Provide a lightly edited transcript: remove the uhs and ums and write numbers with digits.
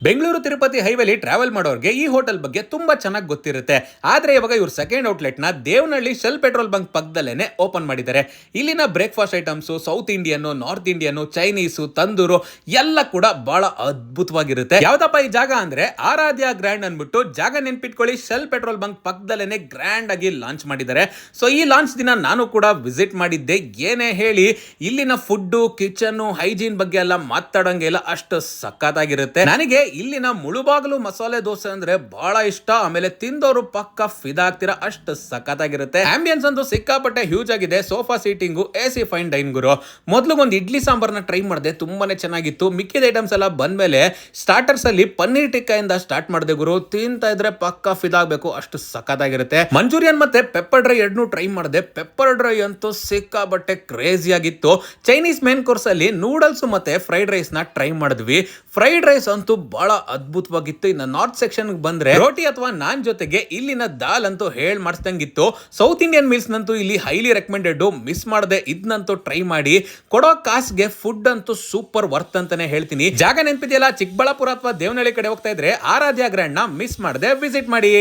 Bengaluru Tirupati ಹೈವೇಲಿ travel ಮಾಡೋರಿಗೆ ಈ hotel ಬಗ್ಗೆ ತುಂಬಾ ಚೆನ್ನಾಗಿ ಗೊತ್ತಿರುತ್ತೆ. ಆದ್ರೆ ಇವಾಗ ಇವ್ರು ಸೆಕೆಂಡ್ ಔಟ್ಲೆಟ್ ನ ದೇವನಹಳ್ಳಿ ಶೆಲ್ ಪೆಟ್ರೋಲ್ ಬಂಕ್ ಪಕ್ಕದಲ್ಲೇನೆ ಓಪನ್ ಮಾಡಿದ್ದಾರೆ. ಇಲ್ಲಿನ breakfast items South Indian, North Indian, Chinese, tandoor ಎಲ್ಲ ಕೂಡ ಬಹಳ ಅದ್ಭುತವಾಗಿರುತ್ತೆ. ಯಾವ್ದಪ್ಪ ಈ ಜಾಗ ಅಂದ್ರೆ ಆರಾಧ್ಯ ಗ್ರ್ಯಾಂಡ್ ಅನ್ಬಿಟ್ಟು ಜಾಗ ನೆನ್ಪಿಟ್ಕೊಳ್ಳಿ. ಶೆಲ್ ಪೆಟ್ರೋಲ್ ಬಂಕ್ ಪಕ್ಕದಲ್ಲೇನೆ ಗ್ರ್ಯಾಂಡ್ ಆಗಿ ಲಾಂಚ್ ಮಾಡಿದ್ದಾರೆ. ಸೊ ಈ ಲಾಂಚ್ ದಿನ ನಾನು ಕೂಡ ವಿಸಿಟ್ ಮಾಡಿದ್ದೆ. ಏನೇ ಹೇಳಿ ಇಲ್ಲಿನ ಫುಡ್, ಕಿಚನ್, ಹೈಜೀನ್ ಬಗ್ಗೆ ಎಲ್ಲ ಮಾತಾಡಂಗೆ ಇಲ್ಲ, ಅಷ್ಟು ಸಖತ್ತಾಗಿರುತ್ತೆ. ನನಗೆ ಇಲ್ಲಿನ ಮುಳುಬಾಗಿಲು ಮಸಾಲೆ ದೋಸೆ ಅಂದ್ರೆ ಬಹಳ ಇಷ್ಟ. ಆಮೇಲೆ ತಿಂದವರು ಪಕ್ಕ ಫಿದಾ ಆಗ್ತೀರಾ, ಅಷ್ಟು ಸಖತ್ತಾಗಿರುತ್ತೆ. ಆಂಬಿಯನ್ಸ್ ಅಂತೂ ಸಿಕ್ಕಾಪಟ್ಟೆ ಹ್ಯೂಜ್ ಆಗಿದೆ. Sofa seating, AC fine dine ಗುರು. ಮೊದಲು ಒಂದು ಇಡ್ಲಿ ಸಾಂಬಾರ್ನ ಟ್ರೈ ಮಾಡಿದೆ, ತುಂಬಾನೇ ಚೆನ್ನಾಗಿತ್ತು. ಮಿಕ್ಕಿದ ಐಟಮ್ಸ್ ಎಲ್ಲ ಬಂದ್ಮೇಲೆ ಸ್ಟಾರ್ಟರ್ಸ್ ಅಲ್ಲಿ ಪನ್ನೀರ್ ಟಿಕ್ಕಾಯಿಂದ ಸ್ಟಾರ್ಟ್ ಮಾಡಿದೆ ಗುರು. ತಿಂತಾ ಇದ್ರೆ ಪಕ್ಕ ಫಿದಾ ಆಗ್ಬೇಕು, ಅಷ್ಟು ಸಖತ್ತಾಗಿರುತ್ತೆ. ಮಂಚೂರಿಯನ್ ಮತ್ತೆ ಪೆಪ್ಪರ್ ಡ್ರೈ ಎರಡನ್ನೂ ಟ್ರೈ ಮಾಡಿದೆ. ಪೆಪ್ಪರ್ ಡ್ರೈ ಅಂತೂ ಸಿಕ್ಕಾಪಟ್ಟೆ ಕ್ರೇಜಿ ಆಗಿತ್ತು. ಚೈನೀಸ್ ಮೇನ್ ಕೋರ್ಸ್ ಅಲ್ಲಿ ನೂಡಲ್ಸ್ ಮತ್ತೆ ಫ್ರೈಡ್ ರೈಸ್ ನ ಟ್ರೈ ಮಾಡಿದ್ವಿ. ಫ್ರೈಡ್ ರೈಸ್ ಅಂತೂ ಬಹಳ ಅದ್ಭುತವಾಗಿತ್ತು. ಇನ್ನು ನಾರ್ತ್ ಸೆಕ್ಷನ್ ಬಂದ್ರೆ ರೋಟಿ ಅಥವಾ ನಾನ್ ಜೊತೆಗೆ ಇಲ್ಲಿನ ದಾಲ್ ಅಂತೂ ಹೇಳ್ ಮಾಡಿಸ್ದಂಗಿತ್ತು. ಸೌತ್ ಇಂಡಿಯನ್ ಮೀಲ್ಸ್ ನಂತೂ ಇಲ್ಲಿ ಹೈಲಿ ರೆಕಮೆಂಡೆಡ್. ಮಿಸ್ ಮಾಡದೆ ಇದನ್ನಂತೂ ಟ್ರೈ ಮಾಡಿ. ಕೊಡೋ ಕಾಸ್ಗೆ ಫುಡ್ ಅಂತೂ ಸೂಪರ್ ವರ್ತ್ ಅಂತಾನೆ ಹೇಳ್ತೀನಿ. ಜಾಗ ನೆನಪಿದೆಯಲ್ಲ, ಚಿಕ್ಕಬಳ್ಳಾಪುರ ಅಥವಾ ದೇವನಹಳ್ಳಿ ಕಡೆ ಹೋಗ್ತಾ ಇದ್ರೆ ಆರಾಧ್ಯ ಗ್ರ್ಯಾಂಡ್ ನ ಮಿಸ್ ಮಾಡದೆ ವಿಸಿಟ್ ಮಾಡಿ.